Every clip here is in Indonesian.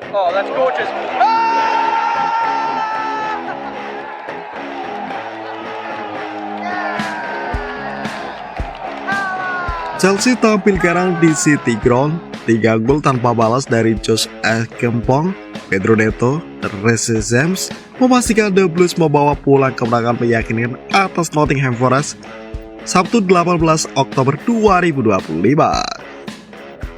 Oh, that's gorgeous. Chelsea tampil garang di City Ground, 3 gol tanpa balas dari Josh Ekempong, Pedro Neto, dan Reece James memastikan The Blues membawa pulang kemenangan meyakinkan atas Nottingham Forest Sabtu 18 Oktober 2025.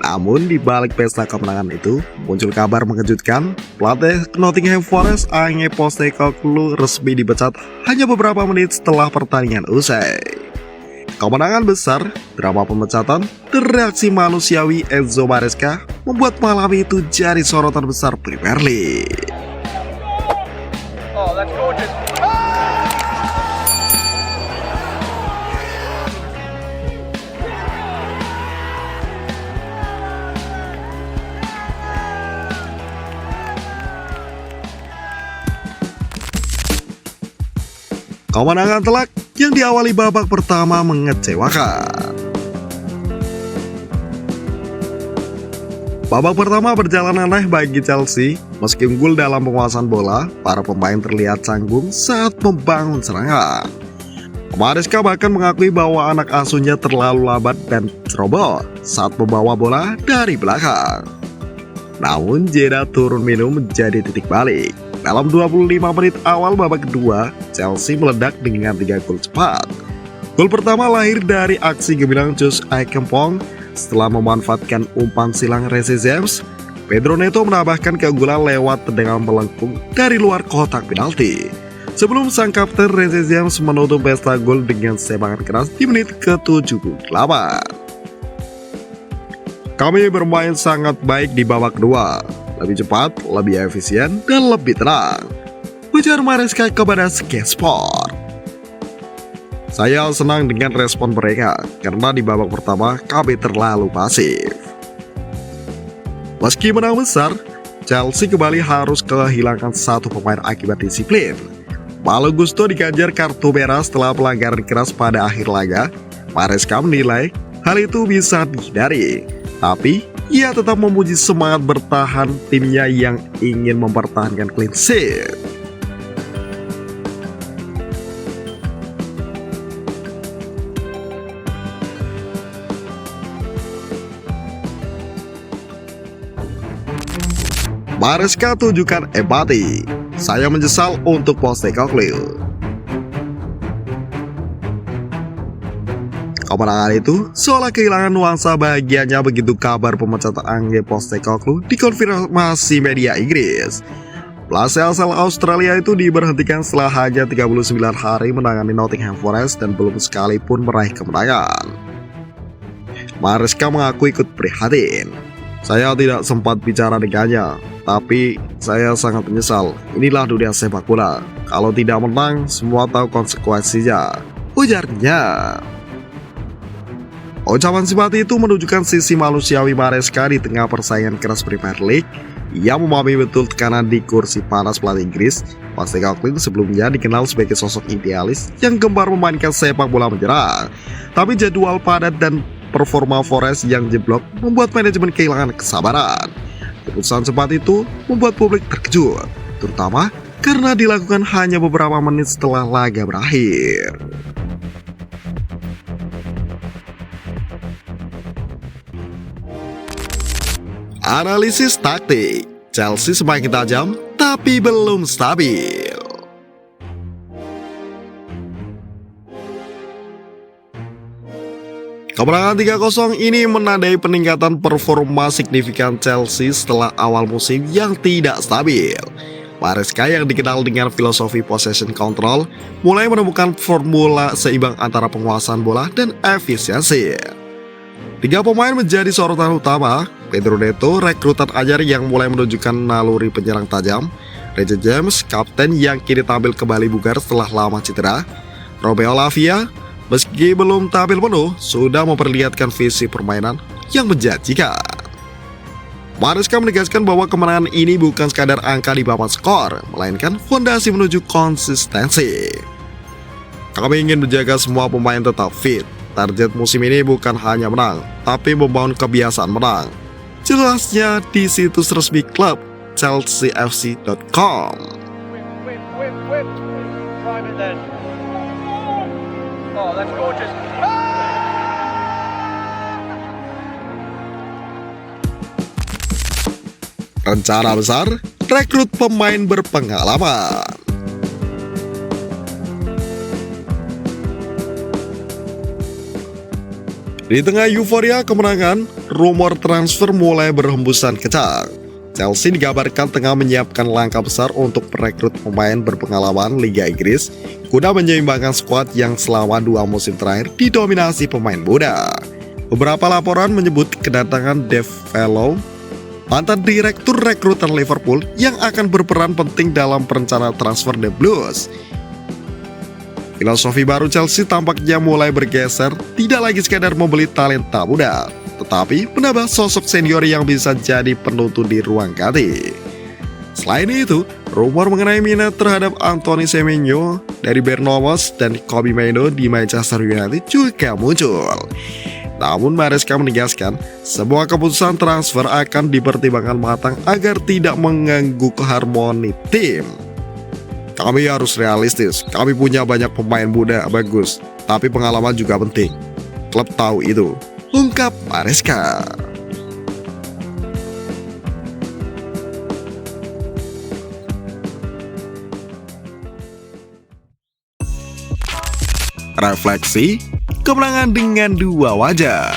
Namun di balik pesta kemenangan itu, muncul kabar mengejutkan. Pelatih Nottingham Forest Ange Postecoglou resmi dipecat hanya beberapa menit setelah pertandingan usai. Kemenangan besar, drama pemecatan, dan reaksi manusiawi Enzo Maresca membuat malam itu jadi sorotan besar Premier League. Oh, that's gorgeous. Kemenangan telak yang diawali babak pertama mengecewakan. Babak pertama berjalan aneh bagi Chelsea. Meski unggul dalam penguasaan bola, para pemain terlihat canggung saat membangun serangan. Maresca bahkan mengakui bahwa anak asuhnya terlalu lambat dan ceroboh saat membawa bola dari belakang. Namun jeda turun minum menjadi titik balik. Dalam 25 menit awal babak kedua, Chelsea meledak dengan 3 gol cepat. Gol pertama lahir dari aksi gemilang Josh Ekempong setelah memanfaatkan umpan silang Reece James. Pedro Neto menambahkan keunggulan lewat tendangan melengkung dari luar kotak penalti. Sebelum sang kapten Reece James menutup pesta gol dengan semangat keras di menit ke-78. Kami bermain sangat baik di babak kedua. Lebih cepat, lebih efisien, dan lebih tenang, ujar Maresca kepada Sky Sport. Saya senang dengan respon mereka, karena di babak pertama kami terlalu pasif. Meski menang besar, Chelsea kembali harus kehilangan 1 pemain akibat disiplin. Malo Gusto diganjar kartu merah setelah pelanggaran keras pada akhir laga. Maresca menilai hal itu bisa dihindari, tapi ia tetap memuji semangat bertahan timnya yang ingin mempertahankan clean sheet. Maresca tunjukkan empati. Saya menyesal untuk Postecoglou. Kemenangan itu seolah kehilangan nuansa bahagianya begitu kabar pemecatan Ange Postecoglou dikonfirmasi media Inggris. Pelatih asal Australia itu diberhentikan setelah hanya 39 hari menangani Nottingham Forest dan belum sekalipun meraih kemenangan. Maresca mengaku ikut prihatin. Saya tidak sempat bicara dengannya, tapi saya sangat menyesal. Inilah dunia sepak bola. Kalau tidak menang, semua tahu konsekuensinya, ujarnya. Ucapan simpati itu menunjukkan sisi manusiawi Maresca di tengah persaingan keras Premier League. Ia memahami betul tekanan di kursi panas pelatih Inggris. Postecoglou sebelumnya dikenal sebagai sosok idealis yang gemar memainkan sepak bola menyerang. Tapi jadwal padat dan performa Forest yang jeblok membuat manajemen kehilangan kesabaran. Keputusan cepat itu membuat publik terkejut, terutama karena dilakukan hanya beberapa menit setelah laga berakhir. Analisis taktik, Chelsea semakin tajam tapi belum stabil. Kemenangan 3-0 ini menandai peningkatan performa signifikan Chelsea setelah awal musim yang tidak stabil. Maresca yang dikenal dengan filosofi possession control mulai menemukan formula seimbang antara penguasaan bola dan efisiensi. 3 pemain menjadi sorotan utama. Pedro Neto, rekrutan anyar yang mulai menunjukkan naluri penyerang tajam. Reece James, kapten yang kini tampil kembali bugar setelah lama cedera. Romeo Lavia, meski belum tampil penuh, sudah memperlihatkan visi permainan yang menjanjikan. Maresca menegaskan bahwa kemenangan ini bukan sekadar angka di papan skor, melainkan fondasi menuju konsistensi. Kami ingin menjaga semua pemain tetap fit. Target musim ini bukan hanya menang, tapi membangun kebiasaan menang. Jelasnya di situs resmi klub chelseafc.com. Whip. Drive it then. Oh, that's gorgeous. Rencana besar, rekrut pemain berpengalaman. Di tengah euforia kemenangan, rumor transfer mulai berhembusan kencang. Chelsea dikabarkan tengah menyiapkan langkah besar untuk merekrut pemain berpengalaman Liga Inggris guna menyeimbangkan skuad yang selama 2 musim terakhir didominasi pemain muda. Beberapa laporan menyebut kedatangan Dave Fellow, mantan direktur rekrutan Liverpool, yang akan berperan penting dalam perencanaan transfer The Blues. Filosofi baru Chelsea tampaknya mulai bergeser, tidak lagi sekadar membeli talenta muda, tetapi menambah sosok senior yang bisa jadi penuntun di ruang ganti. Selain itu, rumor mengenai minat terhadap Anthony Semenyo dari Bournemouth dan Kobbie Mainoo di Manchester United juga muncul. Namun Maresca menegaskan, semua keputusan transfer akan dipertimbangkan matang agar tidak mengganggu keharmoni tim. Kami harus realistis, kami punya banyak pemain muda bagus, tapi pengalaman juga penting. Klub tahu itu, ungkap Maresca. Refleksi, kemenangan dengan 2 wajah.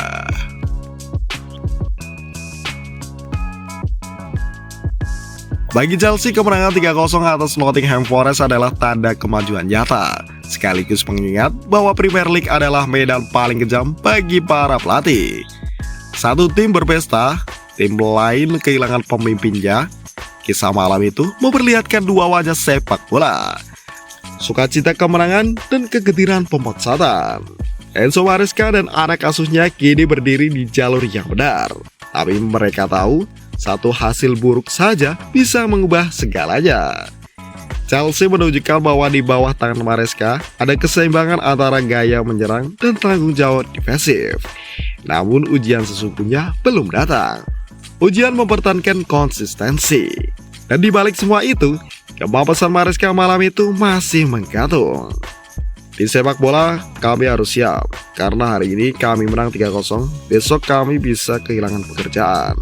Bagi Chelsea, kemenangan 3-0 atas Nottingham Forest adalah tanda kemajuan nyata, sekaligus pengingat bahwa Premier League adalah medan paling kejam bagi para pelatih. Satu tim berpesta, tim lain kehilangan pemimpinnya. Kisah malam itu memperlihatkan 2 wajah sepak bola, sukacita kemenangan dan kegembiraan pemersatan. Enzo Maresca dan anak asuhnya kini berdiri di jalur yang benar, tapi mereka tahu satu hasil buruk saja bisa mengubah segalanya. Chelsea menunjukkan bahwa di bawah tangan Maresca ada keseimbangan antara gaya menyerang dan tanggung jawab defensif. Namun ujian sesungguhnya belum datang. Ujian mempertahankan konsistensi. Dan di balik semua itu, kemampuan Maresca malam itu masih menggantung. Di sepak bola, kami harus siap, karena hari ini kami menang 3-0, besok kami bisa kehilangan pekerjaan.